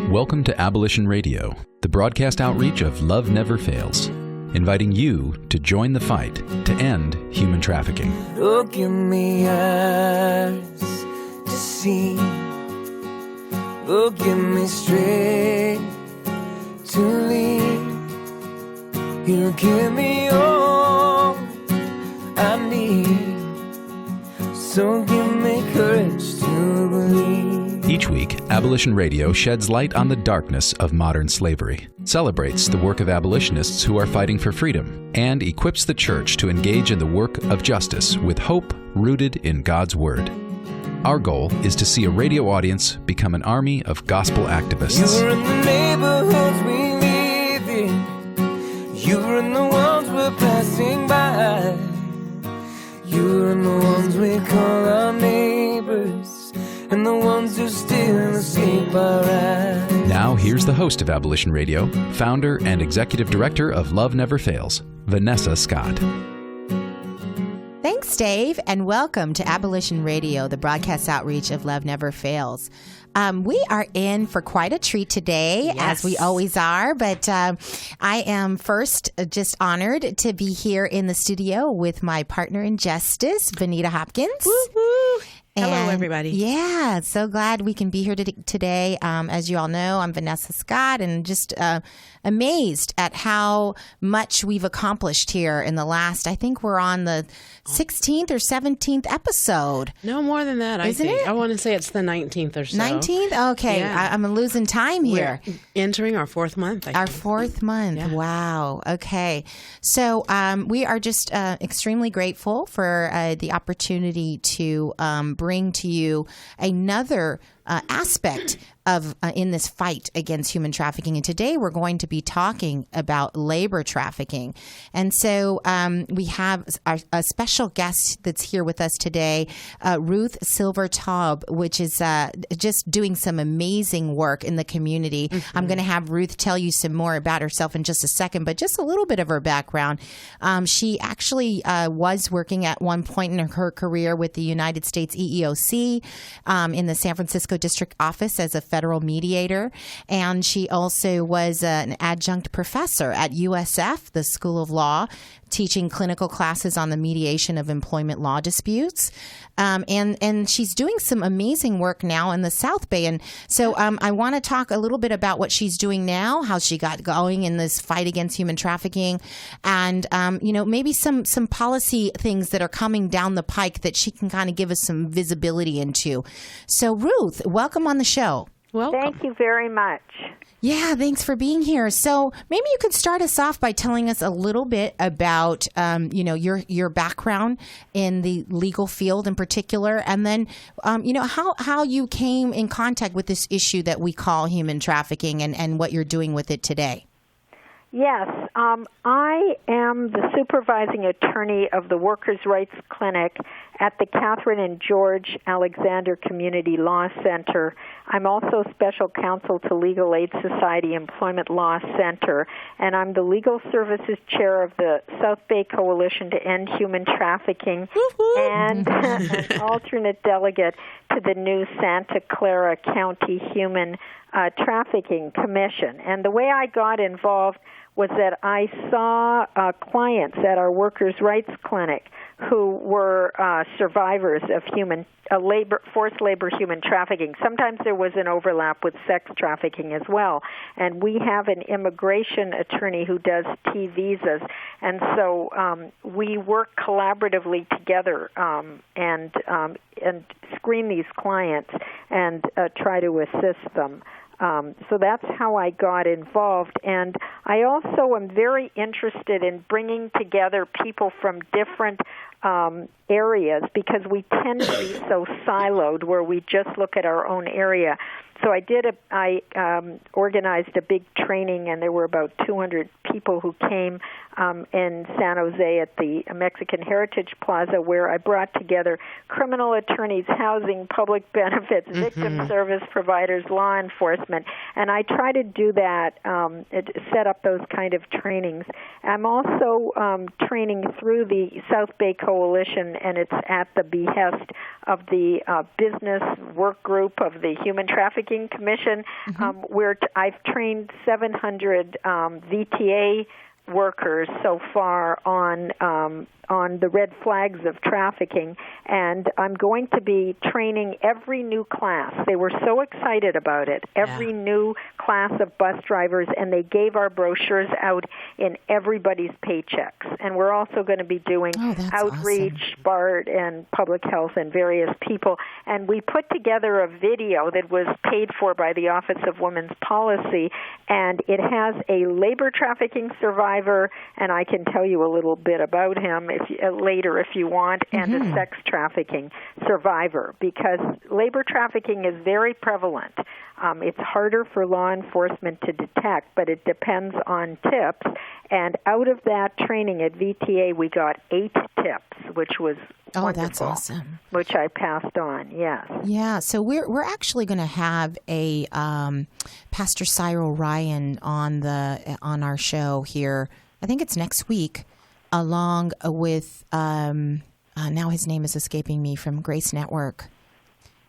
Welcome to Abolition Radio, the broadcast outreach of Love Never Fails, inviting you to join the fight to end human trafficking. Oh, give me eyes to see. Oh, give me strength to lead. You give me all I need. So give me courage to believe. Each week, Abolition Radio sheds light on the darkness of modern slavery, celebrates the work of abolitionists who are fighting for freedom, and equips the church to engage in the work of justice with hope rooted in God's Word. Our goal is to see a radio audience become an army of gospel activists. You're in the neighborhoods we live in. You're in the ones we're passing by. You're in the ones we call our neighbors, and the ones who still escape our eyes. Now, here's the host of Abolition Radio, founder and executive director of Love Never Fails, Vanessa Scott. Thanks, Dave, and welcome to Abolition Radio, the broadcast outreach of Love Never Fails. We are in for quite a treat today, as we always are, but I am first just honored to be here in the studio with my partner in justice, Vanita Hopkins. Woo-hoo. And hello, everybody. Yeah, so glad we can be here today. As you all know, I'm Vanessa Scott, and just amazed at how much we've accomplished here in the last, I think we're on the 16th or 17th episode. No more than that, I think. I want to say it's the 19th or so. 19th? Okay. Yeah. I'm losing time here. We're entering our fourth month, I think. Our fourth month. Yeah. Wow. Okay. So we are just extremely grateful for the opportunity to bring to you another aspect of in this fight against human trafficking. And today we're going to be talking about labor trafficking. And so we have a special guest that's here with us today, Ruth Silver Taube, which is just doing some amazing work in the community. Mm-hmm. I'm going to have Ruth tell you some more about herself in just a second, but just a little bit of her background. She actually was working at one point in her career with the United States EEOC in the San Francisco District Office as a federal mediator, and she also was an adjunct professor at USF, the School of Law, teaching clinical classes on the mediation of employment law disputes. And she's doing some amazing work now in the South Bay. And so I want to talk a little bit about what she's doing now, how she got going in this fight against human trafficking, and, maybe some policy things that are coming down the pike that she can kind of give us some visibility into. So, Ruth, welcome on the show. Welcome. Thank you very much. Yeah, thanks for being here. So maybe you could start us off by telling us a little bit about, your background in the legal field in particular, and then, how you came in contact with this issue that we call human trafficking and what you're doing with it today. Yes, I am the supervising attorney of the Workers' Rights Clinic at the Catherine and George Alexander Community Law Center. I'm also special counsel to Legal Aid Society Employment Law Center, and I'm the legal services chair of the South Bay Coalition to End Human Trafficking and an alternate delegate to the new Santa Clara County Human Trafficking Commission. And the way I got involved was that I saw clients at our Workers' Rights Clinic who were survivors of forced labor human trafficking. Sometimes there was an overlap with sex trafficking as well. And we have an immigration attorney who does T visas. And so we work collaboratively together and screen these clients and try to assist them. So that's how I got involved. And I also am very interested in bringing together people from different areas because we tend to be so siloed where we just look at our own area. So I organized a big training, and there were about 200 people who came in San Jose at the Mexican Heritage Plaza, where I brought together criminal attorneys, housing, public benefits, victim service providers, law enforcement, and I try to do that, set up those kind of trainings. I'm also training through the South Bay Coalition, and it's at the behest of the business work group of the Human Trafficking Trafficking Commission. I've trained 700 VTA workers so far on the red flags of trafficking, and I'm going to be training every new class. They were so excited about it, every new class of bus drivers, and they gave our brochures out in everybody's paychecks. And we're also going to be doing outreach, awesome. BART and public health and various people. And we put together a video that was paid for by the Office of Women's Policy, and it has a labor trafficking survivor, and I can tell you a little bit about him later if you want, and a sex trafficking survivor, because labor trafficking is very prevalent. It's harder for law enforcement to detect, but it depends on tips. And out of that training at VTA, we got 8 tips, which was wonderful. That's awesome. Which I passed on, yes. Yeah, so we're actually going to have a Pastor Cyril Ryan on our show here. I think it's next week, along with now his name is escaping me, from Grace Network.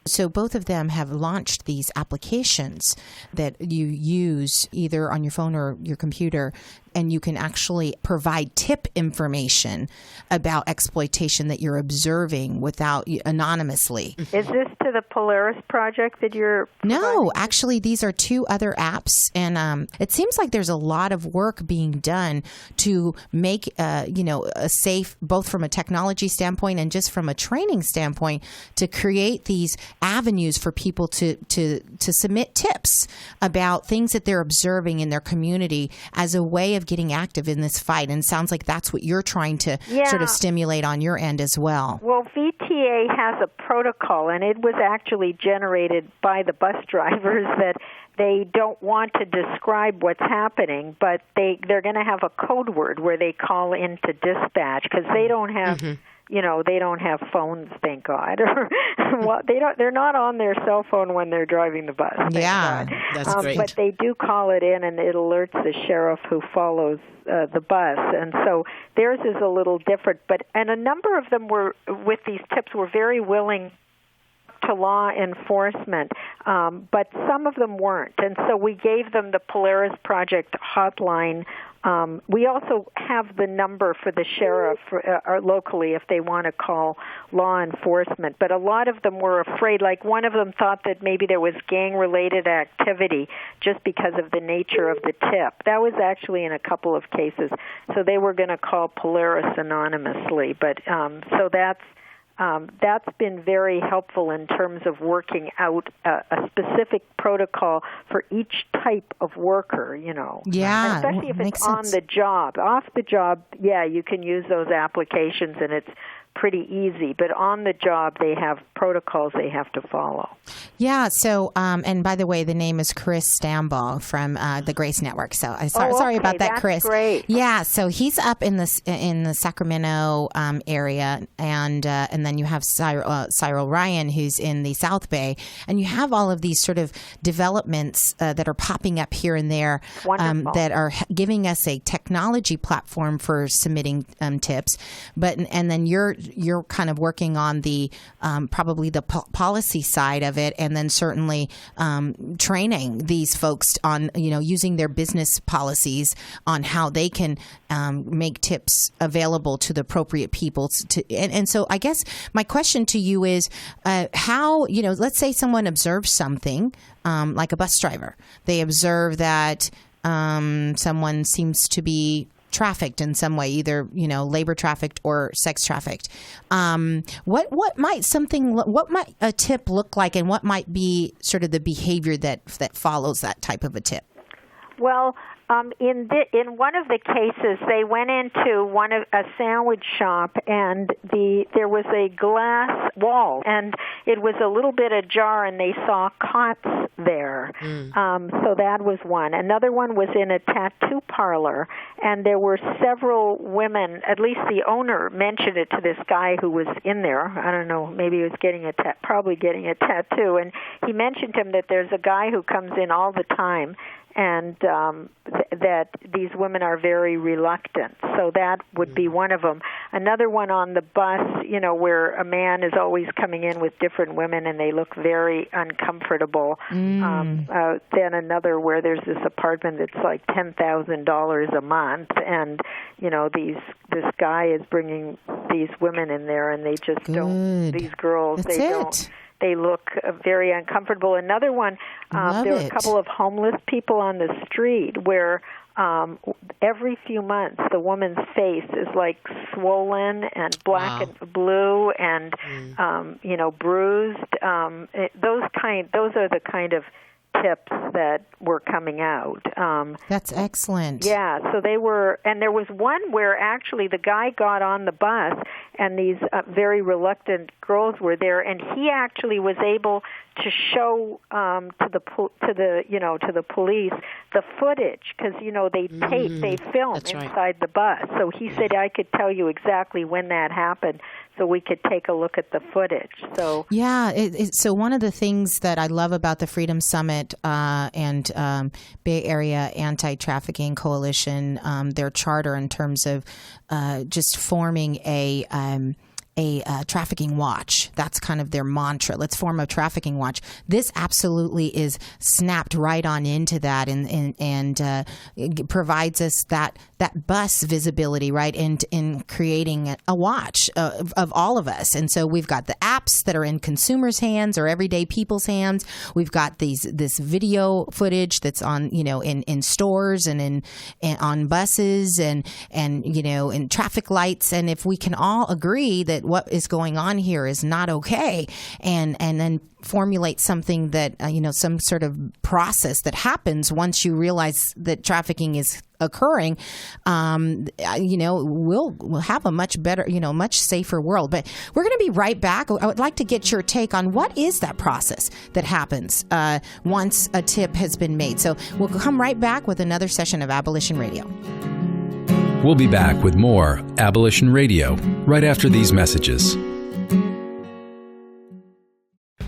So both of them have launched these applications that you use either on your phone or your computer, and you can actually provide tip information about exploitation that you're observing anonymously. Is this to the Polaris project that you're providing? No, actually, these are 2 other apps, and it seems like there's a lot of work being done to make a safe, both from a technology standpoint and just from a training standpoint, to create these avenues for people to submit tips about things that they're observing in their community as a way of getting active in this fight. And it sounds like that's what you're trying to sort of stimulate on your end as well. Well, VTA has a protocol, and it was actually generated by the bus drivers that they don't want to describe what's happening, but they're going to have a code word where they call into dispatch, because they don't have they don't have phones, thank God. Well, they're not on their cell phone when they're driving the bus. Yeah, God. That's great. But they do call it in, and it alerts the sheriff who follows the bus. And so theirs is a little different. And a number of them with these tips, were very willing to law enforcement, but some of them weren't. And so we gave them the Polaris Project hotline. We also have the number for the sheriff locally if they want to call law enforcement. But a lot of them were afraid. Like, one of them thought that maybe there was gang-related activity just because of the nature of the tip. That was actually in a couple of cases. So they were going to call Polaris anonymously. But so that's been very helpful in terms of working out a specific protocol for each type of worker, Yeah, and especially if it's sense. on the job. Off the job, you can use those applications, and it's pretty easy. But on the job, they have protocols they have to follow. Yeah. So, and by the way, the name is Chris Stambaugh from the Grace Network. So, sorry about that, that's Chris. Great. Yeah. So he's up in the Sacramento area, and then you have Cyril Ryan, who's in the South Bay, and you have all of these sort of developments that are popping up here and there that are giving us a technology platform for submitting tips. And then you're kind of working on the probably the policy side of it, and then certainly training these folks on using their business policies on how they can make tips available to the appropriate people. And so I guess my question to you is how, let's say someone observes something like a bus driver. They observe that someone seems to be trafficked in some way, either labor trafficked or sex trafficked. What might a tip look like, and what might be sort of the behavior that follows that type of a tip? Well, in one of the cases, they went into a sandwich shop, and there was a glass wall, and it was a little bit ajar, and they saw cots there. So that was one. Another one was in a tattoo parlor, and there were several women. At least the owner mentioned it to this guy who was in there. I don't know, maybe he was probably getting a tattoo, and he mentioned to him that there's a guy who comes in all the time. And that these women are very reluctant. So that would be one of them. Another one on the bus, where a man is always coming in with different women and they look very uncomfortable. Then another where there's this apartment that's like $10,000 a month, and this guy is bringing these women in there, and they just don't. These girls, they look very uncomfortable. Another one, there are a couple of homeless people on the street where every few months the woman's face is like swollen and black and blue and bruised. Those are the kind of tips that were coming out. That's excellent. Yeah, so they were, and there was one where actually the guy got on the bus, and these very reluctant girls were there, and he actually was able to show to the police the footage, because they film inside the bus. So he said, I could tell you exactly when that happened, so we could take a look at the footage. So so one of the things that I love about the Freedom Summit and Bay Area Anti-Trafficking Coalition, their charter in terms of just forming a trafficking watch. That's kind of their mantra. Let's form a trafficking watch. This absolutely is snapped right on into that, and provides us that bus visibility, right, in creating a watch of all of us. And so we've got the apps that are in consumers' hands or everyday people's hands. We've got this video footage that's on in stores and on buses and in traffic lights. And if we can all agree that what is going on here is not okay, and then formulate something that some sort of process that happens once you realize that trafficking is occurring, we'll have a much better, much safer world. But we're going to be right back. I would like to get your take on what is that process that happens once a tip has been made. So we'll come right back with another session of Abolition Radio. We'll be back with more Abolition Radio right after these messages.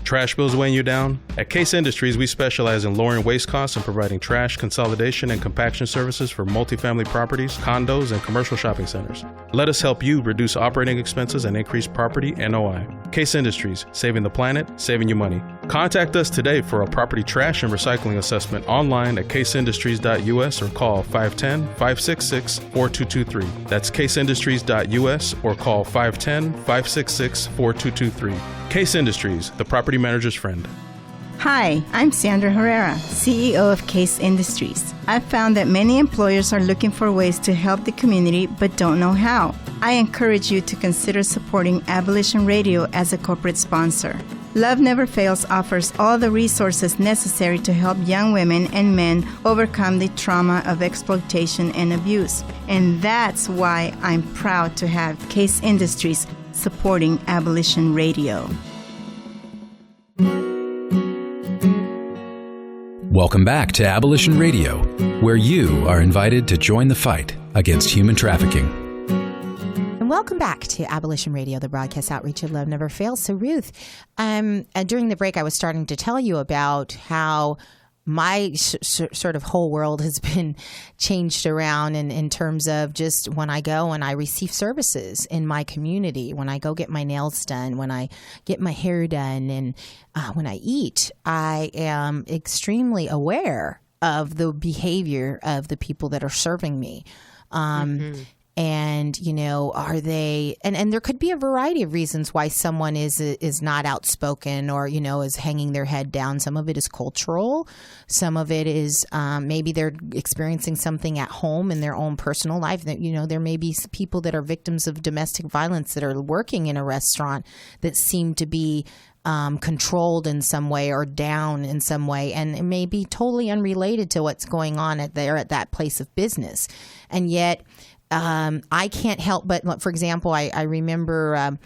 Trash bills weighing you down? At Case Industries, we specialize in lowering waste costs and providing trash consolidation and compaction services for multifamily properties, condos, and commercial shopping centers. Let us help you reduce operating expenses and increase property NOI. Case Industries, saving the planet, saving you money. Contact us today for a property trash and recycling assessment online at caseindustries.us or call 510-566-4223. That's caseindustries.us or call 510-566-4223. Case Industries, the property manager's friend. Hi, I'm Sandra Herrera, CEO of Case Industries. I've found that many employers are looking for ways to help the community but don't know how. I encourage you to consider supporting Abolition Radio as a corporate sponsor. Love Never Fails offers all the resources necessary to help young women and men overcome the trauma of exploitation and abuse. And that's why I'm proud to have Case Industries supporting Abolition Radio. Welcome back to Abolition Radio, where you are invited to join the fight against human trafficking. And welcome back to Abolition Radio, the broadcast outreach of Love Never Fails. So Ruth, during the break I was starting to tell you about how my sort of whole world has been changed around in terms of just when I go and I receive services in my community, when I go get my nails done, when I get my hair done, and when I eat, I am extremely aware of the behavior of the people that are serving me. And, are they, and there could be a variety of reasons why someone is not outspoken or, is hanging their head down. Some of it is cultural. Some of it is maybe they're experiencing something at home in their own personal life. That, there may be people that are victims of domestic violence that are working in a restaurant that seem to be controlled in some way or down in some way, and it may be totally unrelated to what's going on at that place of business. And yet, I can't help but, for example, I remember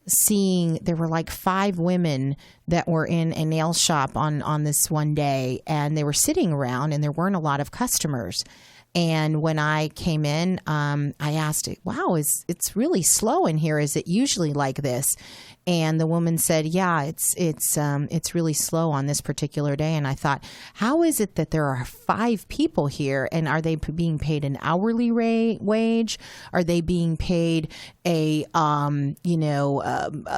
seeing there were like 5 women that were in a nail shop on this one day, and they were sitting around and there weren't a lot of customers. And when I came in, I asked, wow, it's really slow in here. Is it usually like this? And the woman said, yeah, it's really slow on this particular day. And I thought, how is it that there are 5 people here, and are they being paid an hourly wage? Are they being paid a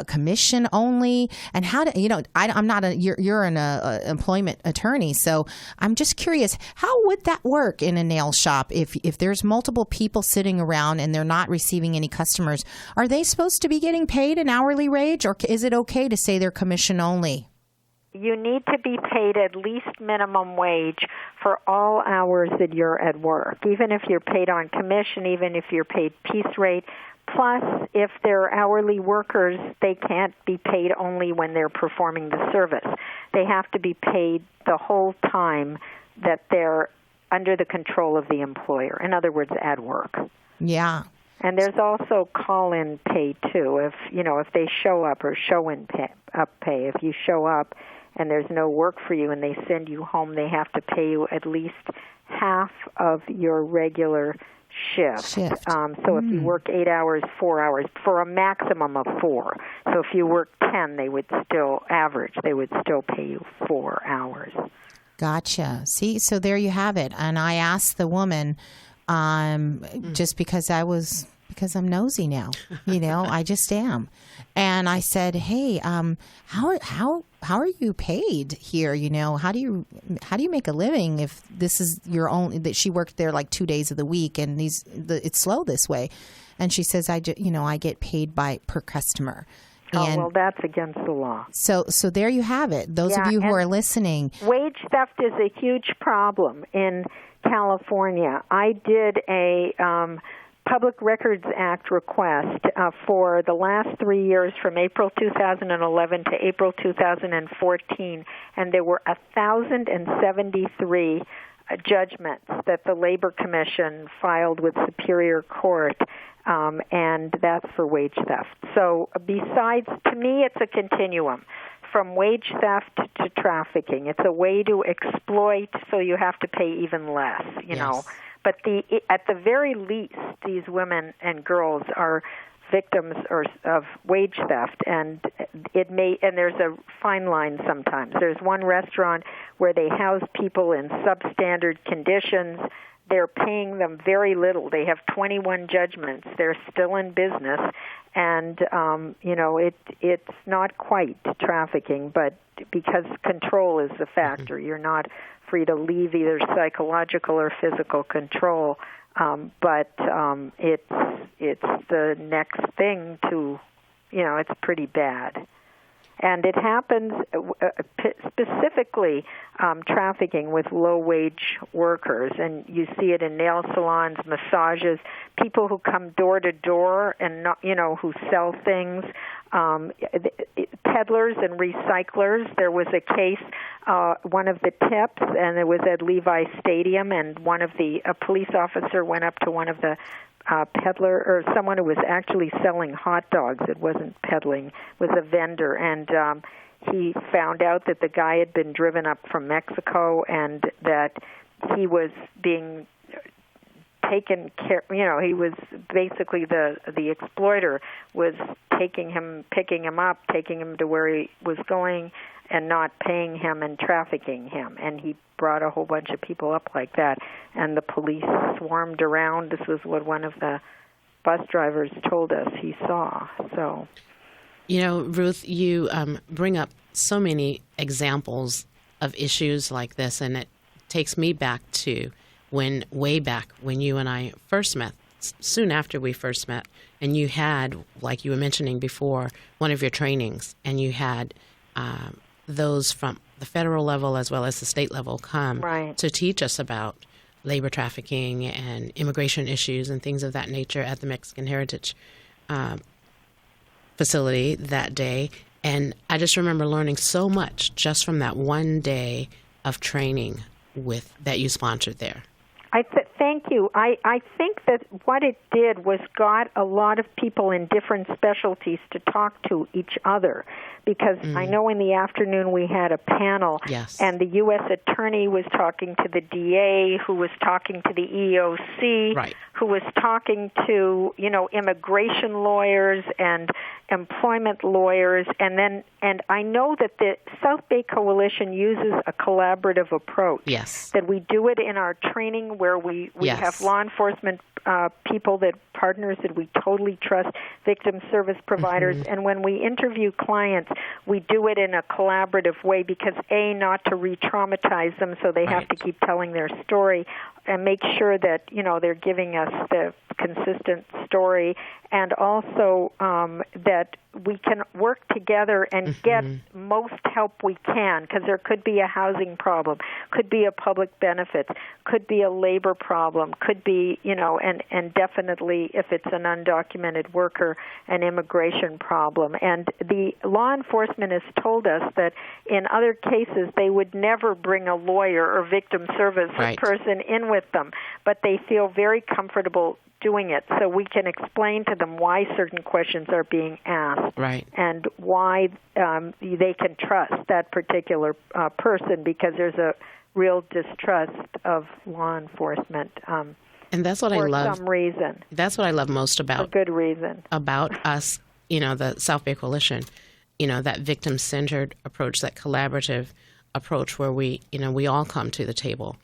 commission only? And how do I'm not you're an employment attorney, so I'm just curious, how would that work in a nail shop if there's multiple people sitting around and they're not receiving any customers? Are they supposed to be getting paid an hourly wage, or is it okay to say they're commission only? You need to be paid at least minimum wage for all hours that you're at work, even if you're paid on commission, even if you're paid piece rate. Plus, if they're hourly workers, they can't be paid only when they're performing the service. They have to be paid the whole time that they're under the control of the employer. In other words, at work. Yeah. And there's also call-in pay too. If they show up, or show-in pay. If you show up and there's no work for you and they send you home, they have to pay you at least half of your regular shift. So if you work 8 hours, 4 hours, for a maximum of 4. So if you work 10, they would still pay you 4 hours. Gotcha. See, so there you have it. And I asked the woman, just because I'm nosy now, I just am. And I said, hey, how are you paid here? How do you make a living if this is your own, that she worked there like 2 days of the week and it's slow this way? And she says, I get paid per customer. Well, that's against the law. So there you have it. Those of you who are listening. Wage theft is a huge problem in California. I did a Public Records Act request for the last 3 years, from April 2011 to April 2014, and there were 1,073 judgments that the Labor Commission filed with Superior Court, and that's for wage theft. So besides, to me, it's a continuum from wage theft to trafficking. It's a way to exploit, so you have to pay even less, you know. But at the very least, these women and girls are victims of wage theft, and there's a fine line sometimes. There's one restaurant where they house people in substandard conditions. They're paying them very little. They have 21 judgments. They're still in business, and it's not quite trafficking, but because control is the factor, you're not free to leave either psychological or physical control. But it's the next thing to, it's pretty bad. And it happens specifically trafficking with low-wage workers, and you see it in nail salons, massages, people who come door to door and who sell things, peddlers and recyclers. There was a case, one of the tips, and it was at Levi Stadium, and a police officer went up to one of the peddler, or someone who was actually selling hot dogs. It wasn't peddling, it was a vendor, and he found out that the guy had been driven up from Mexico and that he was being taken care, he was basically the exploiter was picking him up, taking him to where he was going and not paying him and trafficking him. And he brought a whole bunch of people up like that, and the police swarmed around. This was what one of the bus drivers told us he saw. So, Ruth, you bring up so many examples of issues like this, and it takes me back to way back when you and I first met, soon after we first met, and you had, like you were mentioning before, one of your trainings, and you had those from the federal level as well as the state level come to teach us about labor trafficking and immigration issues and things of that nature at the Mexican Heritage facility that day. And I just remember learning so much just from that one day of training that you sponsored there. Thank you. I think that what it did was got a lot of people in different specialties to talk to each other, because I know in the afternoon we had a panel, Yes. and the U.S. Attorney was talking to the DA, who was talking to the EOC, Right. who was talking to, immigration lawyers and employment lawyers, and I know that the South Bay Coalition uses a collaborative approach. Yes. That we do it in our training, where we Yes. have law enforcement people, partners that we totally trust, victim service providers, and when we interview clients, we do it in a collaborative way because, A, not to re-traumatize them so they have to keep telling their story, and make sure that, they're giving us the consistent story, and also that we can work together and get most help we can, because there could be a housing problem, could be a public benefits, could be a labor problem, could be, and definitely, if it's an undocumented worker, an immigration problem. And the law enforcement has told us that in other cases they would never bring a lawyer or victim service person in with them, but they feel very comfortable doing it, so we can explain to them why certain questions are being asked, and why they can trust that particular person, because there's a real distrust of law enforcement. And that's what I love. For some reason. That's what I love most about. For good reason. About us, the South Bay Coalition, that victim-centered approach, that collaborative approach where we all come to the table.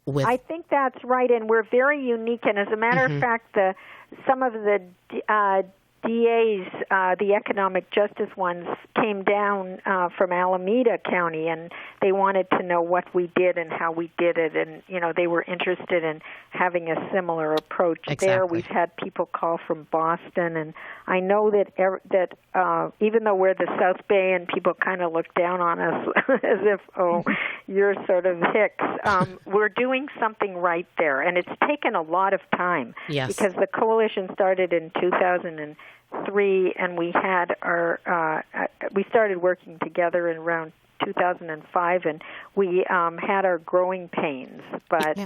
I think that's right, and we're very unique. And as a matter of fact, some of the DAs, the economic justice ones, came down from Alameda County, and they wanted to know what we did and how we did it, and they were interested in having a similar approach. There, we've had people call from Boston, and I know that even though we're the South Bay and people kind of look down on us as if, you're sort of hicks, we're doing something right there, and it's taken a lot of time. Yes. Because the coalition started in 2003, and we had we started working together in around 2005, and we had our growing pains, but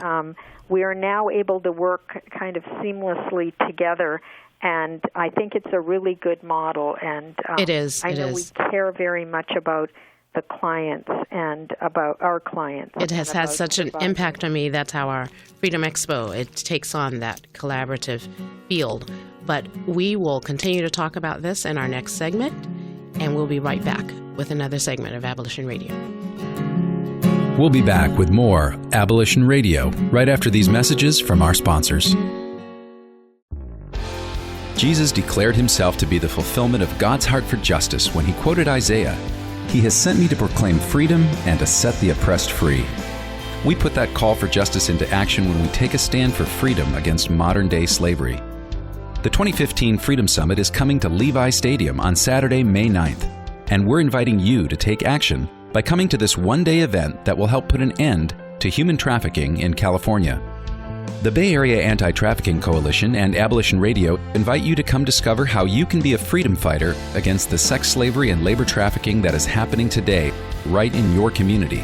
we are now able to work kind of seamlessly together, and I think it's a really good model. And it is. I know we care very much about the clients and about our clients. It has had such an impact on me. That's how our Freedom Expo, it takes on that collaborative field. But we will continue to talk about this in our next segment, and we'll be right back with another segment of Abolition Radio. We'll be back with more Abolition Radio right after these messages from our sponsors. Jesus declared himself to be the fulfillment of God's heart for justice when he quoted Isaiah, "He has sent me to proclaim freedom and to set the oppressed free." We put that call for justice into action when we take a stand for freedom against modern-day slavery. The 2015 Freedom Summit is coming to Levi Stadium on Saturday, May 9th, and we're inviting you to take action by coming to this one-day event that will help put an end to human trafficking in California. The Bay Area Anti-Trafficking Coalition and Abolition Radio invite you to come discover how you can be a freedom fighter against the sex slavery and labor trafficking that is happening today right in your community.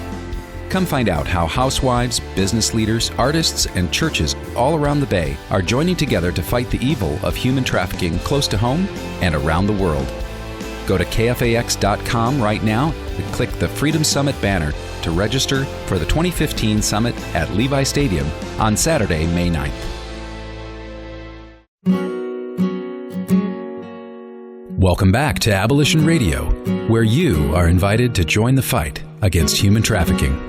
Come find out how housewives, business leaders, artists, and churches all around the Bay are joining together to fight the evil of human trafficking close to home and around the world. Go to KFAX.com right now and click the Freedom Summit banner to register for the 2015 Summit at Levi Stadium on Saturday, May 9th. Welcome back to Abolition Radio, where you are invited to join the fight against human trafficking.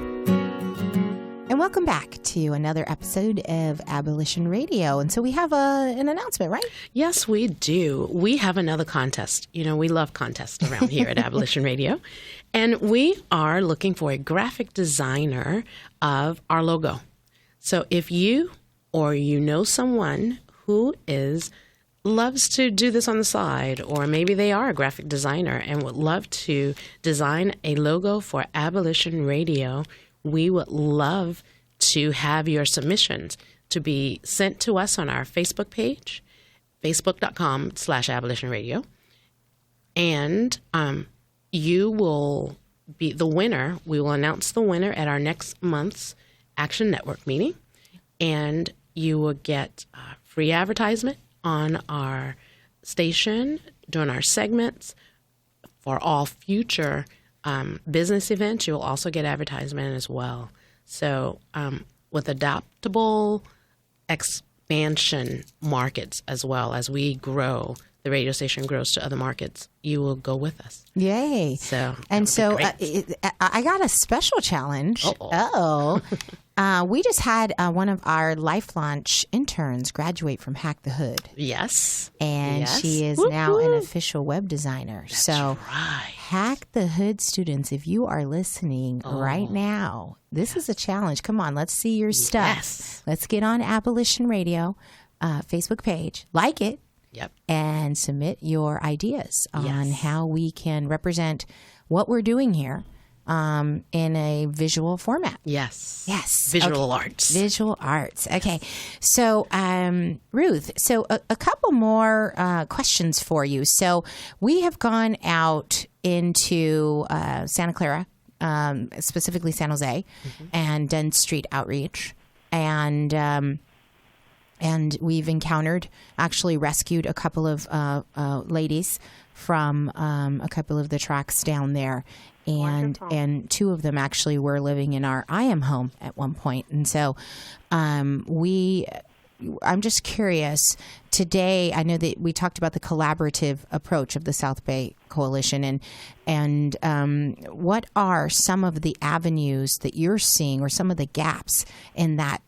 And welcome back to another episode of Abolition Radio. And so we have an announcement, right? Yes, we do. We have another contest. We love contests around here at Abolition Radio. And we are looking for a graphic designer of our logo. So if you or you know someone who loves to do this on the side, or maybe they are a graphic designer and would love to design a logo for Abolition Radio, we would love to have your submissions to be sent to us on our Facebook page, facebook.com/Abolition Radio. And you will be the winner. We will announce the winner at our next month's Action Network meeting. and you will get free advertisement on our station during our segments. For all future business events, you will also get advertisement as well. So with adaptable expansion markets as well, as we grow, the radio station grows to other markets, you will go with us. Yay. So I got a special challenge. We just had one of our Life Launch interns graduate from Hack the Hood. Yes. And she is now an official web designer. That's so right. Hack the Hood students, if you are listening right now, this is a challenge. Come on, let's see your stuff. Yes. Let's get on Abolition Radio Facebook page. Like it. Yep. And submit your ideas on how we can represent what we're doing here in a visual format. Yes. Yes. Visual arts. Visual arts. Okay. So, Ruth, so a couple more questions for you. So we have gone out into Santa Clara, specifically San Jose, and done street outreach. And we've actually rescued a couple of ladies from a couple of the tracks down there. And two of them actually were living in our I Am home at one point. And so I'm just curious. Today, I know that we talked about the collaborative approach of the South Bay Coalition. And what are some of the avenues that you're seeing or some of the gaps in that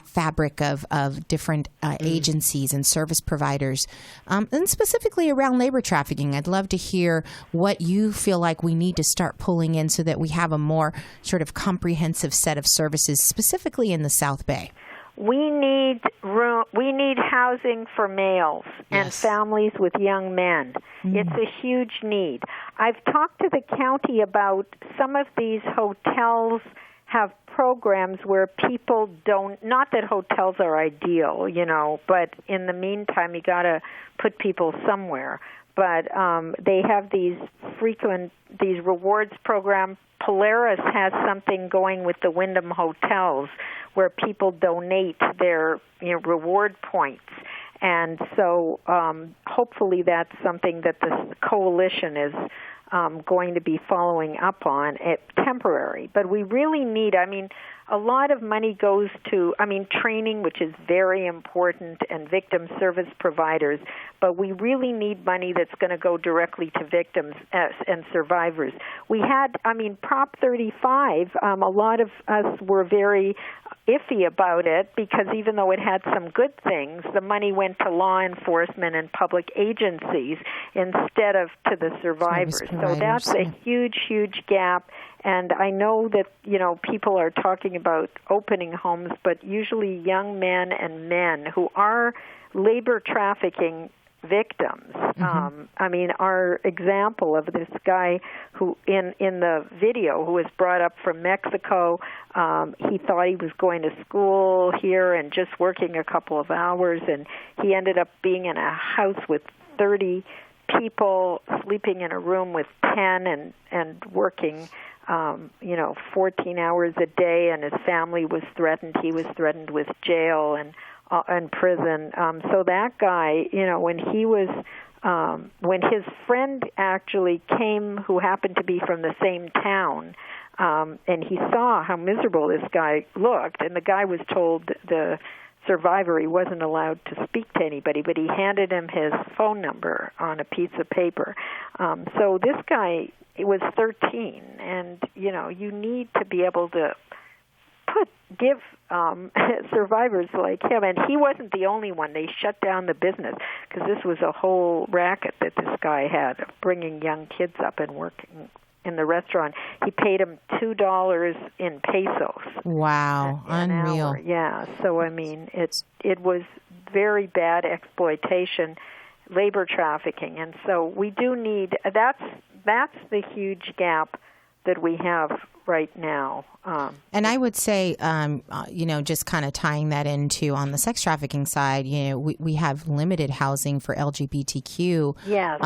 fabric of different agencies and service providers, and specifically around labor trafficking? I'd love to hear what you feel like we need to start pulling in so that we have a more sort of comprehensive set of services, specifically in the South Bay. We need housing for males and families with young men. It's a huge need. I've talked to the county about some of these hotels have programs where people not that hotels are ideal, but in the meantime, you got to put people somewhere. But they have these rewards program. Polaris has something going with the Wyndham hotels where people donate their reward points. And so hopefully that's something that the coalition is going to be following up on temporary. But we really need, a lot of money goes to, training, which is very important, and victim service providers, but we really need money that's going to go directly to victims and survivors. We had, Prop 35, a lot of us were very iffy about it because even though it had some good things, the money went to law enforcement and public agencies instead of to the survivors. So that's a huge, huge gap. And I know that, people are talking about opening homes, but usually young men and men who are labor trafficking victims. Our example of this guy who, in the video, who was brought up from Mexico, he thought he was going to school here and just working a couple of hours, and he ended up being in a house with 30 people, sleeping in a room with 10 and working 14 hours a day, and his family was threatened. He was threatened with jail and prison. So that guy, when his friend actually came, who happened to be from the same town, and he saw how miserable this guy looked, and the guy was told, the survivor, he wasn't allowed to speak to anybody, but he handed him his phone number on a piece of paper. So this guy, he was 13, and you need to be able to give survivors like him, and he wasn't the only one. They shut down the business because this was a whole racket that this guy had of bringing young kids up and working in the restaurant. He paid him $2 in pesos. Wow, unreal. Hour. Yeah, so it was very bad exploitation, labor trafficking, and so we do need that's the huge gap that we have right now. And I would say, just kind of tying that into on the sex trafficking side, we have limited housing for LGBTQ. Yes.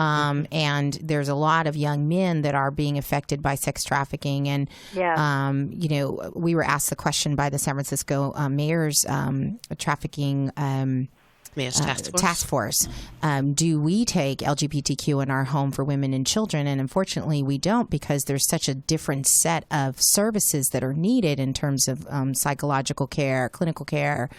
And there's a lot of young men that are being affected by sex trafficking. And, yes. We were asked the question by the San Francisco mayor's trafficking task force. Do we take LGBTQ in our home for women and children? And unfortunately, we don't, because there's such a different set of services that are needed in terms of psychological care, clinical care,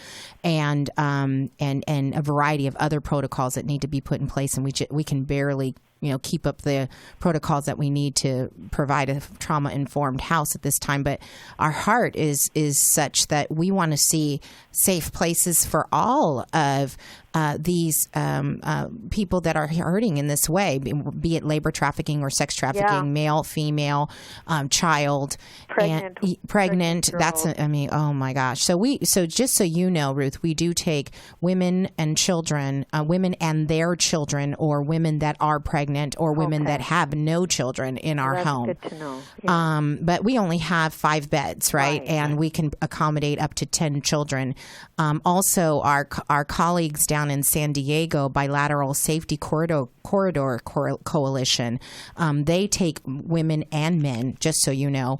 and a variety of other protocols that need to be put in place. And we can barely keep up the protocols that we need to provide a trauma-informed house at this time. But our heart is such that we want to see safe places for all of these people that are hurting in this way, be it labor trafficking or sex trafficking, male, female, child, pregnant. That's, oh my gosh. So just so you know, Ruth, we do take women and children, women and their children, or women that are pregnant, or women that have no children in our home. That's good to know. Yeah. But we only have 5 beds, right? And we can accommodate up to 10 children. Also, our colleagues down in San Diego, Bilateral Safety Corridor Coalition, they take women and men, just so you know.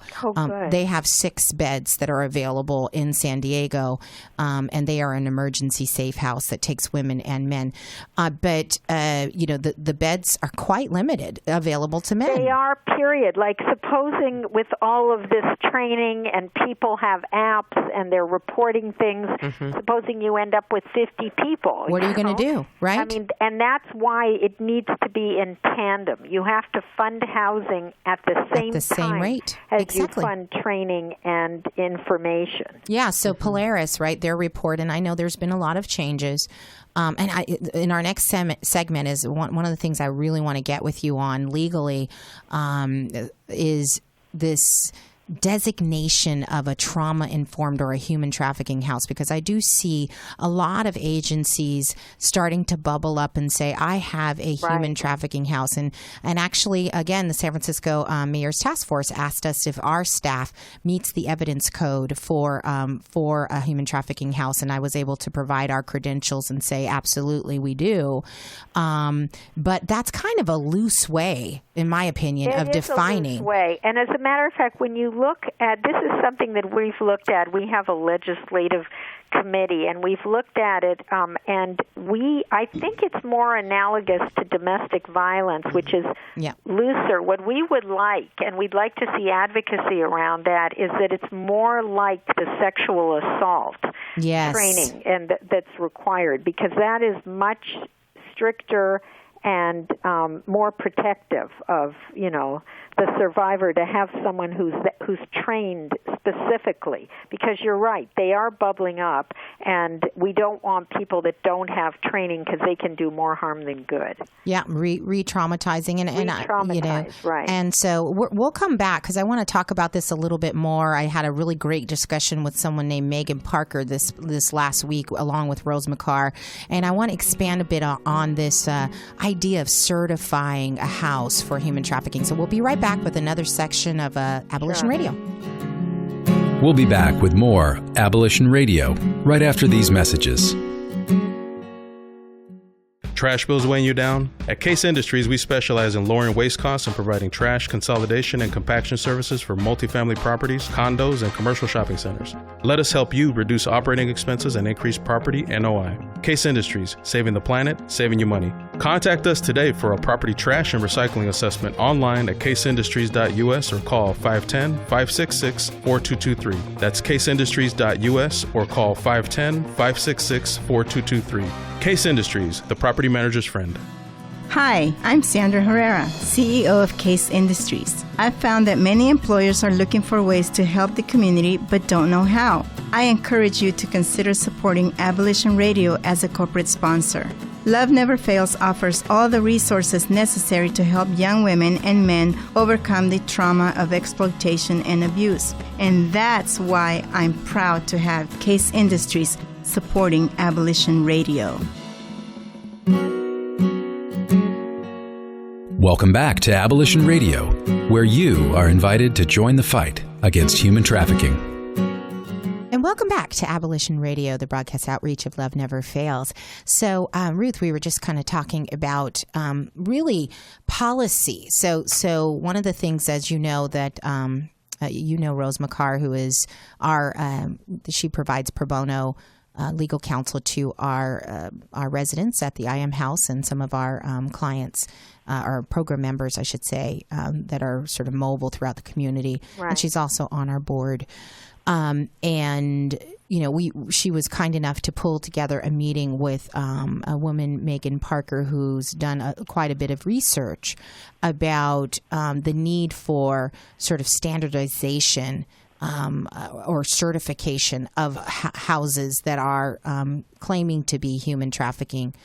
They have 6 beds that are available in San Diego, and they are an emergency safe house that takes women and men. But the beds are quite limited, available to men. They are, period. Like, supposing with all of this training and people have apps and they're reporting things, supposing you end up with 50 people. What are you going to do, right? I mean, and that's why it needs to be in tandem. You have to fund housing at the same rate as you fund training and information. Yeah, so Polaris, right, their report, and I know there's been a lot of changes. In our next segment is one of the things I really want to get with you on legally is this designation of a trauma-informed or a human trafficking house, because I do see a lot of agencies starting to bubble up and say, I have a human trafficking house. And actually, again, the San Francisco Mayor's Task Force asked us if our staff meets the evidence code for a human trafficking house. And I was able to provide our credentials and say, absolutely, we do. But that's kind of a loose way, in my opinion, of defining. It is a loose way. And as a matter of fact, when you look at, this is something that we've looked at. We have a legislative committee, and we've looked at it, and I think it's more analogous to domestic violence, which is looser. What we would like, and we'd like to see advocacy around that, is that it's more like the sexual assault training and that's required, because that is much stricter and more protective of, the survivor, to have someone who's trained specifically. Because you're right, they are bubbling up, and we don't want people that don't have training, because they can do more harm than good. Yeah, re-traumatizing. Right. And so we'll come back, because I want to talk about this a little bit more. I had a really great discussion with someone named Megan Parker this last week, along with Rose McCarr, and I want to expand a bit on this idea of certifying a house for human trafficking. So we'll be right back with another section of Abolition Radio. We'll be back with more Abolition Radio right after these messages. Trash bills weighing you down? At Case Industries, we specialize in lowering waste costs and providing trash consolidation and compaction services for multifamily properties, condos, and commercial shopping centers. Let us help you reduce operating expenses and increase property NOI. Case Industries, saving the planet, saving you money. Contact us today for a property trash and recycling assessment online at caseindustries.us or call 510-566-4223. That's caseindustries.us or call 510-566-4223. Case Industries, the property manager's friend. Hi, I'm Sandra Herrera, CEO of Case Industries. I've found that many employers are looking for ways to help the community but don't know how. I encourage you to consider supporting Abolition Radio as a corporate sponsor. Love Never Fails offers all the resources necessary to help young women and men overcome the trauma of exploitation and abuse. And that's why I'm proud to have Case Industries supporting Abolition Radio. Welcome back to Abolition Radio, where you are invited to join the fight. against human trafficking. And welcome back to Abolition Radio, the broadcast outreach of Love Never Fails. So, Ruth, we were just kind of talking about really policy. So one of the things, as you know, that you know Rose McCarr, who is she provides pro bono legal counsel to our residents at the IM House and some of our clients, our program members, I should say, that are sort of mobile throughout the community. Right. And she's also on our board. And you know, she was kind enough to pull together a meeting with a woman, Megan Parker, who's done quite a bit of research about the need for sort of standardization or certification of houses that are claiming to be human trafficking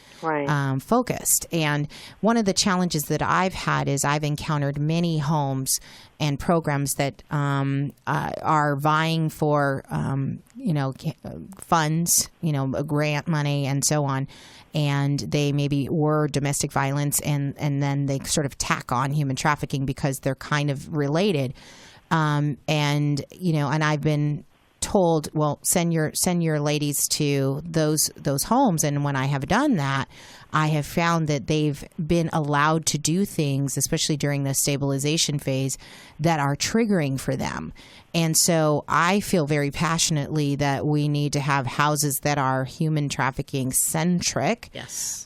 focused. And one of the challenges that I've had is I've encountered many homes and programs that are vying for, funds, grant money and so on. And they maybe were domestic violence and then they sort of tack on human trafficking because they're kind of related. And I've been told, well, send your ladies to those homes. And when I have done that, I have found that they've been allowed to do things, especially during the stabilization phase, that are triggering for them. And so I feel very passionately that we need to have houses that are human trafficking centric,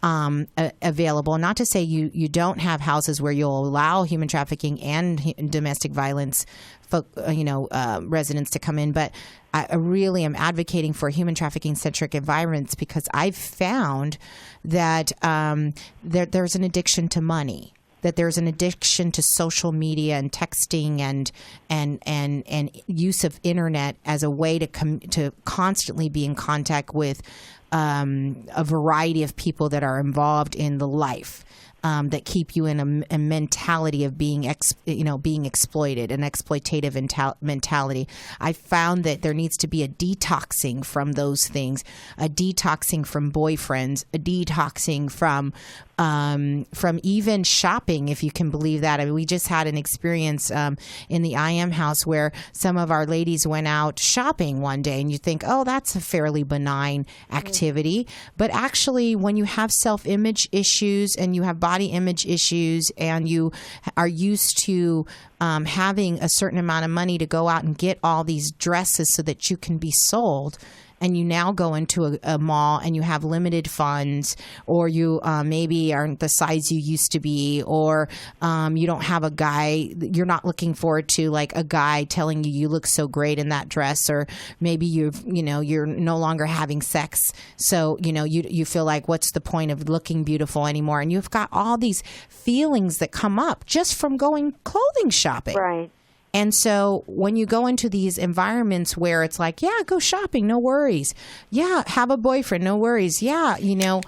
available. Not to say you don't have houses where you'll allow human trafficking and domestic violence residents to come in, but I really am advocating for human trafficking centric environments because I've found that there's an addiction to money, that there's an addiction to social media and texting and use of internet as a way to constantly be in contact with a variety of people that are involved in the life. That keep you in a mentality of being exploited, an exploitative mentality. I found that there needs to be a detoxing from those things, a detoxing from boyfriends, a detoxing from even shopping, if you can believe that. I mean, we just had an experience in the IM House where some of our ladies went out shopping one day, and you think, oh, that's a fairly benign activity. But actually, when you have self-image issues and you have body image issues and you are used to having a certain amount of money to go out and get all these dresses so that you can be sold, and you now go into a mall and you have limited funds, or you maybe aren't the size you used to be, or you don't have a guy, you're not looking forward to like a guy telling you look so great in that dress, or maybe you're no longer having sex, so you feel like what's the point of looking beautiful anymore, and you've got all these feelings that come up just from going clothing shopping. Right. And so when you go into these environments where it's like, yeah, go shopping, no worries. Yeah, have a boyfriend, no worries. Yeah, here's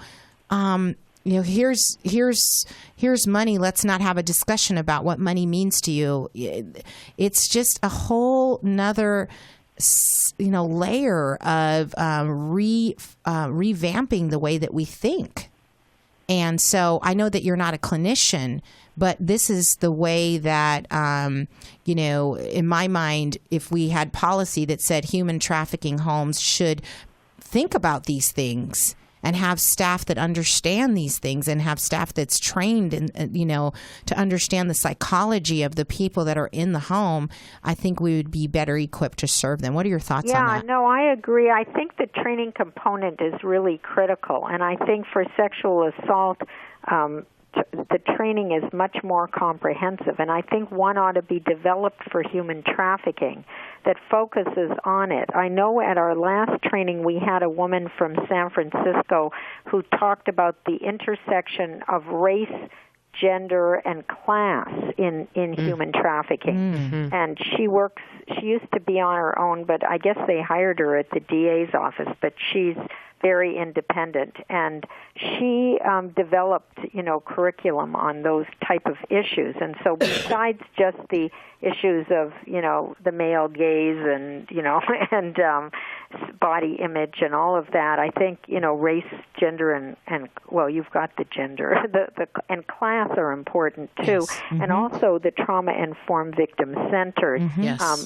money. Let's not have a discussion about what money means to you. It's just a whole nother layer of revamping the way that we think. And so I know that you're not a clinician, but this is the way that, in my mind, if we had policy that said human trafficking homes should think about these things and have staff that understand these things and have staff that's trained and to understand the psychology of the people that are in the home, I think we would be better equipped to serve them. What are your thoughts on that? Yeah, no, I agree. I think the training component is really critical, and I think for sexual assault, the training is much more comprehensive, and I think one ought to be developed for human trafficking that focuses on it. I know at our last training we had a woman from San Francisco who talked about the intersection of race, gender, and class in human trafficking. Mm-hmm. And she used to be on her own, but I guess they hired her at the DA's office, but she's very independent, and she developed, curriculum on those type of issues. And so besides just the issues of, the male gaze and, body image and all of that. I think, race, gender, and well, you've got the gender, and class are important too. Yes. Mm-hmm. And also the trauma-informed, victim-centered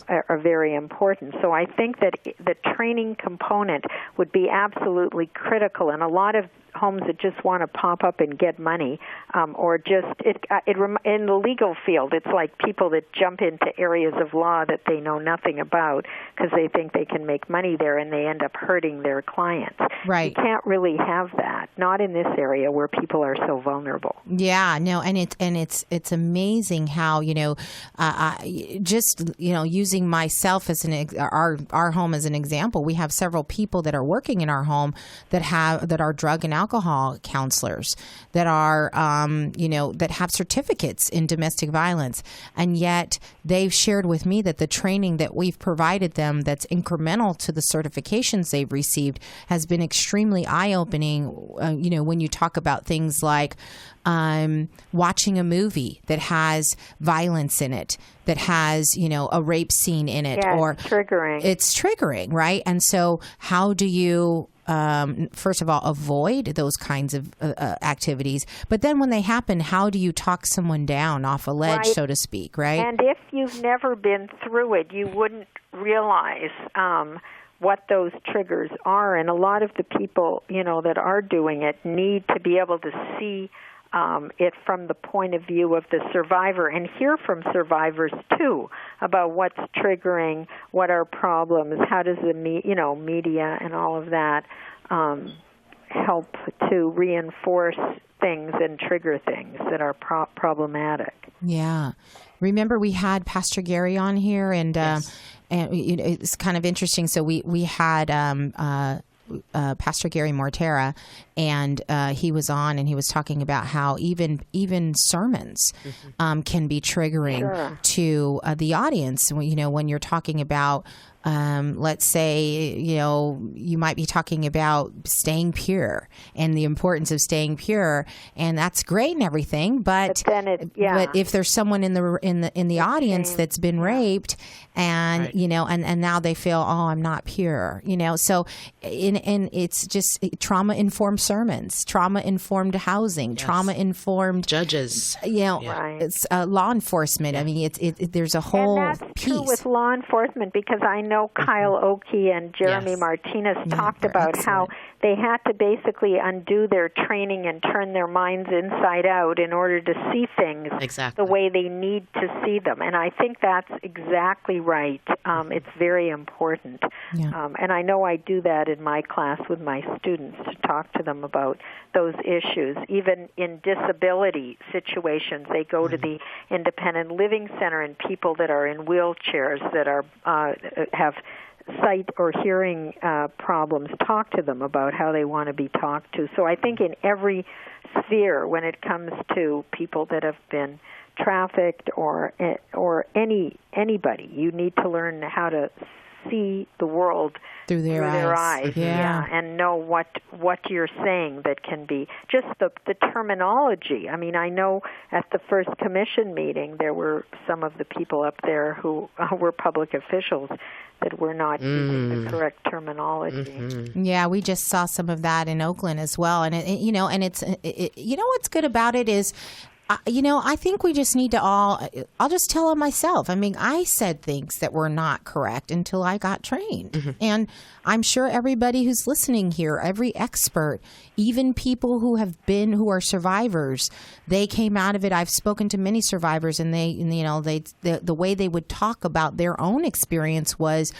are very important. So I think that the training component would be absolutely critical, and a lot of homes that just want to pop up and get money, or just in the legal field, it's like people that jump into areas of law that they know nothing about because they think they can make money there, and they end up hurting their clients. Right. You can't really have that. Not in this area where people are so vulnerable. Yeah, no, and it's amazing how using myself as our home as an example, we have several people that are working in our home that are drug and alcohol counselors that are that have certificates in domestic violence, and yet they've shared with me that the training that we've provided them that's incremental to the certifications they've received has been extremely eye-opening. When you talk about things like watching a movie that has violence in it, that has, a rape scene in it, or it's triggering. It's triggering, right? And so how do you first of all, avoid those kinds of activities? But then when they happen, how do you talk someone down off a ledge, so to speak, right? And if you've never been through it, you wouldn't realize what those triggers are. And a lot of the people, that are doing it need to be able to see it from the point of view of the survivor and hear from survivors, too, about what's triggering, what are problems, how does the media and all of that help to reinforce things and trigger things that are problematic. Yeah. Remember we had Pastor Gary on here, and Yes. and it's kind of interesting. So we had Pastor Gary Mortera, and he was on, and he was talking about how even sermons can be triggering to the audience. When you're talking about, let's say, you might be talking about staying pure and the importance of staying pure, and that's great and everything. But then but if there's someone in the audience that's been raped, and and now they feel, oh, I'm not pure, so and it's just trauma-informed sermons, trauma-informed housing, trauma-informed judges, it's law enforcement. I mean, there's a whole and that's piece. True with law enforcement, because I know Kyle Oakey and Jeremy Martinez talked about how they had to basically undo their training and turn their minds inside out in order to see things the way they need to see them. And I think that's exactly right. It's very important. And I know I do that in my class with my students, to talk to them about those issues. Even in disability situations, they go to the independent living center, and people that are in wheelchairs that are have sight or hearing problems, talk to them about how they want to be talked to. So I think in every sphere, when it comes to people that have been trafficked or anybody, you need to learn how to see the world through their eyes. And know what you're saying that can be just the terminology. I mean, I know at the first commission meeting there were some of the people up there who were public officials that were not using the correct terminology. Yeah, we just saw some of that in Oakland as well, and what's good about it is, I think we just need to I'll just tell it myself. I mean, I said things that were not correct until I got trained. And I'm sure everybody who's listening here, every expert, even people who are survivors, they came out of it. I've spoken to many survivors, and the way they would talk about their own experience was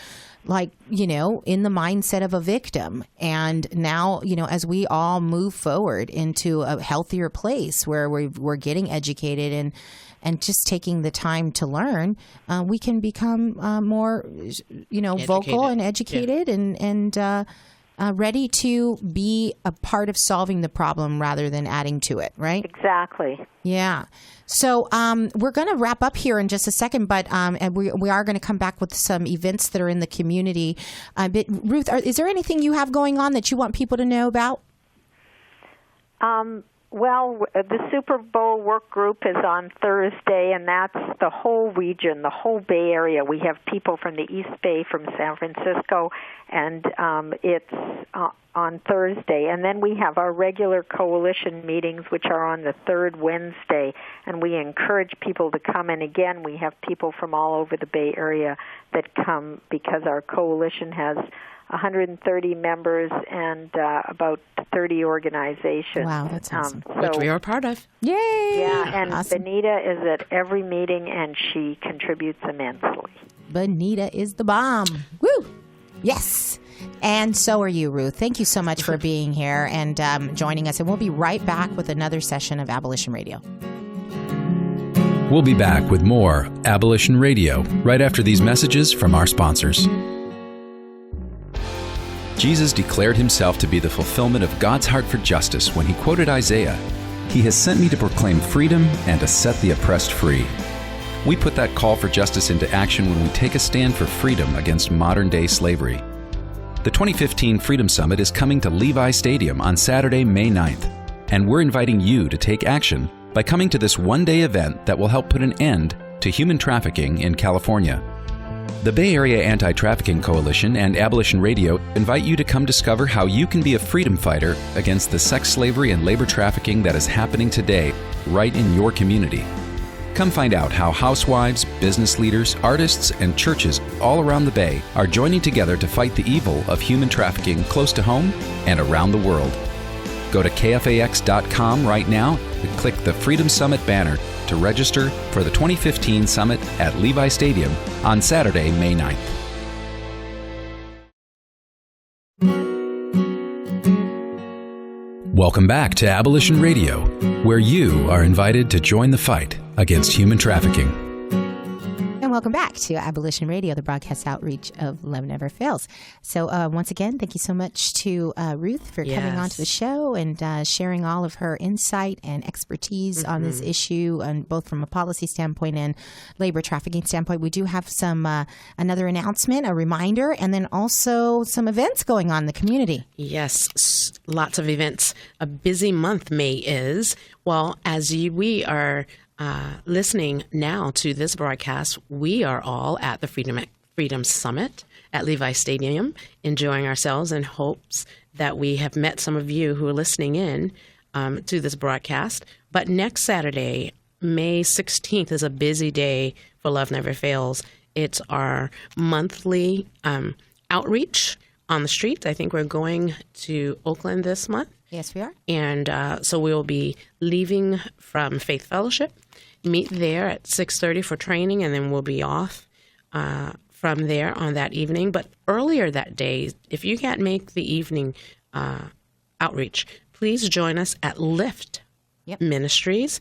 like, in the mindset of a victim. And now, as we all move forward into a healthier place where we're getting educated and just taking the time to learn, we can become more, vocal and educated and ready to be a part of solving the problem rather than adding to it, right? Exactly. Yeah. So we're going to wrap up here in just a second, but and we are going to come back with some events that are in the community. But Ruth, is there anything you have going on that you want people to know about? Well, the Super Bowl work group is on Thursday, and that's the whole region, the whole Bay Area. We have people from the East Bay, from San Francisco, and it's on Thursday. And then we have our regular coalition meetings, which are on the third Wednesday, and we encourage people to come. And again, we have people from all over the Bay Area that come because our coalition has 130 members and about 30 organizations. Wow, that's awesome. Which we are part of. Yay! Yeah, and awesome. Benita is at every meeting, and she contributes immensely. Benita is the bomb. Woo! Yes. And so are you, Ruth. Thank you so much for being here and joining us. And we'll be right back with another session of Abolition Radio. We'll be back with more Abolition Radio right after these messages from our sponsors. Jesus declared himself to be the fulfillment of God's heart for justice when he quoted Isaiah, "He has sent me to proclaim freedom and to set the oppressed free." We put that call for justice into action when we take a stand for freedom against modern-day slavery. The 2015 Freedom Summit is coming to Levi Stadium on Saturday, May 9th, and we're inviting you to take action by coming to this one-day event that will help put an end to human trafficking in California. The Bay Area Anti-Trafficking Coalition and Abolition Radio invite you to come discover how you can be a freedom fighter against the sex slavery and labor trafficking that is happening today right in your community. Come find out how housewives, business leaders, artists, and churches all around the Bay are joining together to fight the evil of human trafficking close to home and around the world. Go to KFAX.com right now and click the Freedom Summit banner to register for the 2015 Summit at Levi Stadium on Saturday, May 9th. Welcome back to Abolition Radio, where you are invited to join the fight against human trafficking. And welcome back to Abolition Radio, the broadcast outreach of Love Never Fails. So once again, thank you so much to Ruth for coming on to the show and sharing all of her insight and expertise on this issue, and both from a policy standpoint and labor trafficking standpoint. We do have some another announcement, a reminder, and then also some events going on in the community. Yes, lots of events. A busy month May is. Well, as we are listening now to this broadcast, we are all at the Freedom Summit at Levi Stadium, enjoying ourselves in hopes that we have met some of you who are listening in to this broadcast. But next Saturday, May 16th, is a busy day for Love Never Fails. It's our monthly outreach on the street. I think we're going to Oakland this month. Yes, we are. And so we'll be leaving from Faith Fellowship, meet there at 6:30 for training, and then we'll be off from there on that evening. But earlier that day, if you can't make the evening outreach, please join us at Lift Ministries.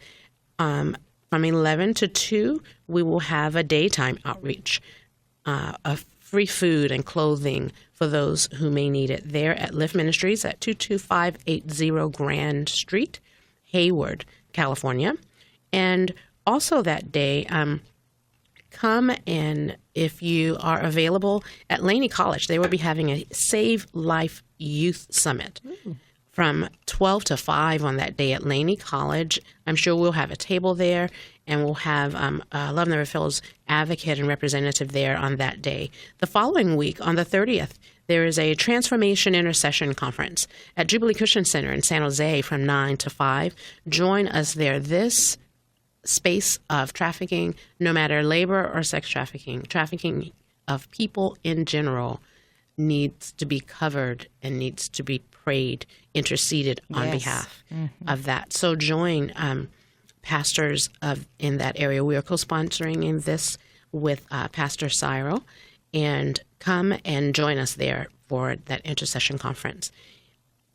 From 11 to 2, we will have a daytime outreach of free food and clothing for those who may need it there at Lift Ministries at 22580 Grand Street, Hayward, California. And also that day, come and if you are available at Laney College, they will be having a Save Life Youth Summit from 12 to 5 on that day at Laney College. I'm sure we'll have a table there, and we'll have Love Never Fails advocate and representative there on that day. The following week, on the 30th, there is a Transformation Intercession Conference at Jubilee Christian Center in San Jose from 9 to 5. Join us there. This space of trafficking, no matter labor or sex trafficking of people in general, needs to be covered and needs to be prayed, interceded on behalf of that. So join pastors in that area. We are co-sponsoring in this with Pastor Cyril, and come and join us there for that intercession conference.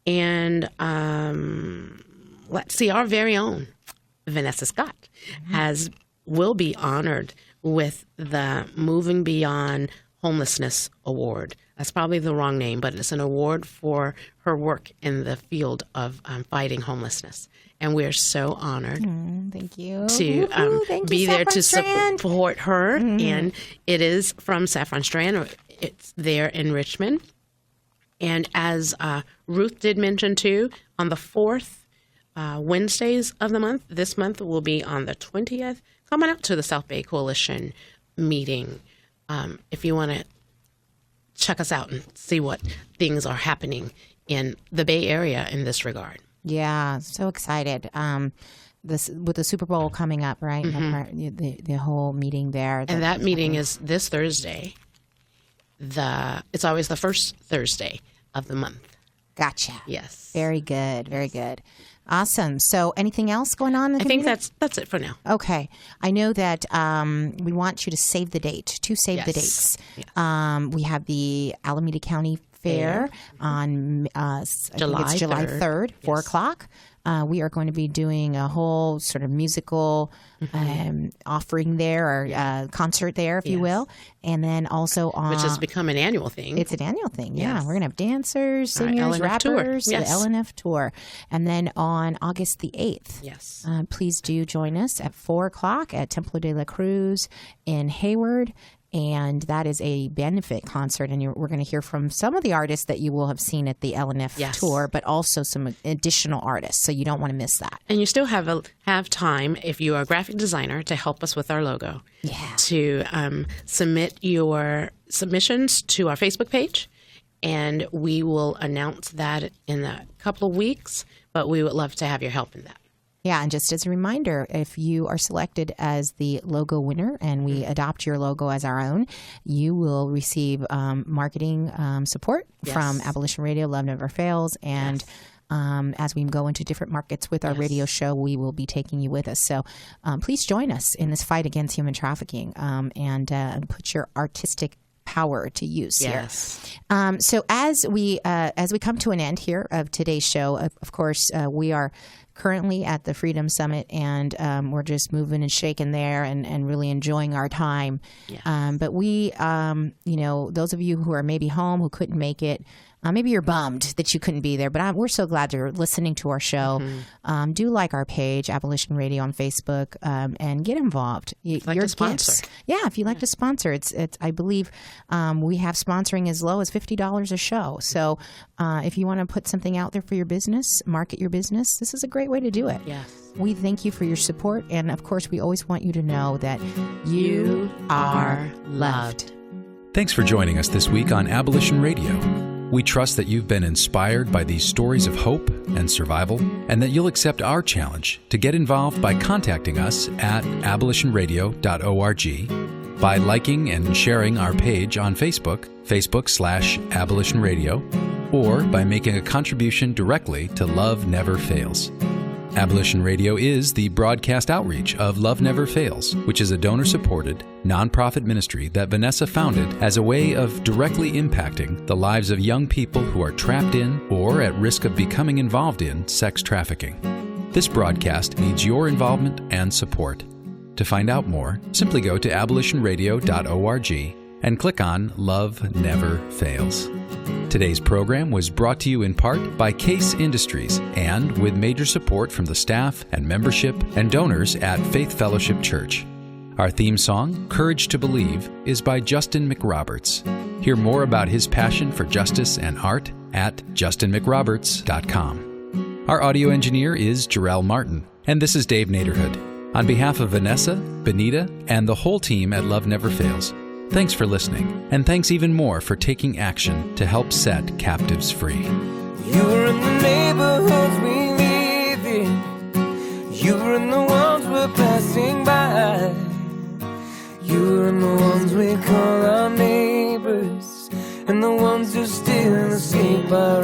And let's see, our very own Vanessa Scott will be honored with the Moving Beyond Homelessness Award. That's probably the wrong name, but it's an award for her work in the field of fighting homelessness. And we're so honored thank you. to be there to support her. And it is from Saffron Strand. It's there in Richmond. And as Ruth did mention too, on the 4th Wednesdays of the month. This month will be on the 20th. Come on out to the South Bay Coalition meeting if you want to check us out and see what things are happening in the Bay Area in this regard. Yeah, so excited. This with the Super Bowl coming up, right? The whole meeting there. And that meeting is this Thursday. It's always the first Thursday of the month. Gotcha. Yes. Very good. Very good. Awesome. So anything else going on in the think community? that's it for now. Okay. I know that we want you to save the date, the dates. Yes. We have the Alameda County Fair on July 3rd, 4 o'clock. We are going to be doing a whole sort of musical offering there, or concert there, if you will. And then also on... Which has become an annual thing. It's an annual thing, yeah. Yes. We're going to have dancers, singers, rappers, tour. Yes. the LNF tour. And then on August the 8th, yes, please do join us at 4 o'clock at Templo de la Cruz in Hayward. And that is a benefit concert, and we're going to hear from some of the artists that you will have seen at the LNF tour, but also some additional artists, so you don't want to miss that. And you still have time, if you are a graphic designer, to help us with our logo. Yeah. To submit your submissions to our Facebook page, and we will announce that in a couple of weeks, but we would love to have your help in that. Yeah, and just as a reminder, if you are selected as the logo winner and we adopt your logo as our own, you will receive marketing support from Abolition Radio, Love Never Fails, and as we go into different markets with our radio show, we will be taking you with us. So please join us in this fight against human trafficking and put your artistic power to use here. So as we come to an end here of today's show, of course, we are currently at the Freedom Summit, and we're just moving and shaking there and really enjoying our time. But we, those of you who are maybe home who couldn't make it, maybe you're bummed that you couldn't be there, but we're so glad you're listening to our show. Do like our page, Abolition Radio on Facebook, and get involved. If you'd like to sponsor. If you'd like to sponsor, it's I believe we have sponsoring as low as $50 a show. So if you want to put something out there for your business, market your business, this is a great way to do it. Yes. We thank you for your support, and of course, we always want you to know that you are loved. Thanks for joining us this week on Abolition Radio. We trust that you've been inspired by these stories of hope and survival, and that you'll accept our challenge to get involved by contacting us at abolitionradio.org, by liking and sharing our page on Facebook, Facebook/Abolition Radio, or by making a contribution directly to Love Never Fails. Abolition Radio is the broadcast outreach of Love Never Fails, which is a donor-supported, nonprofit ministry that Vanessa founded as a way of directly impacting the lives of young people who are trapped in or at risk of becoming involved in sex trafficking. This broadcast needs your involvement and support. To find out more, simply go to abolitionradio.org and click on Love Never Fails. Today's program was brought to you in part by Case Industries and with major support from the staff and membership and donors at Faith Fellowship Church. Our theme song, Courage to Believe, is by Justin McRoberts. Hear more about his passion for justice and art at justinmcroberts.com. Our audio engineer is Jarrell Martin, and this is Dave Naderhood. On behalf of Vanessa, Benita, and the whole team at Love Never Fails, thanks for listening, and thanks even more for taking action to help set captives free. You're in the neighborhoods we live in. You're in the ones we're passing by. You're in the ones we call our neighbors, and the ones who still escape our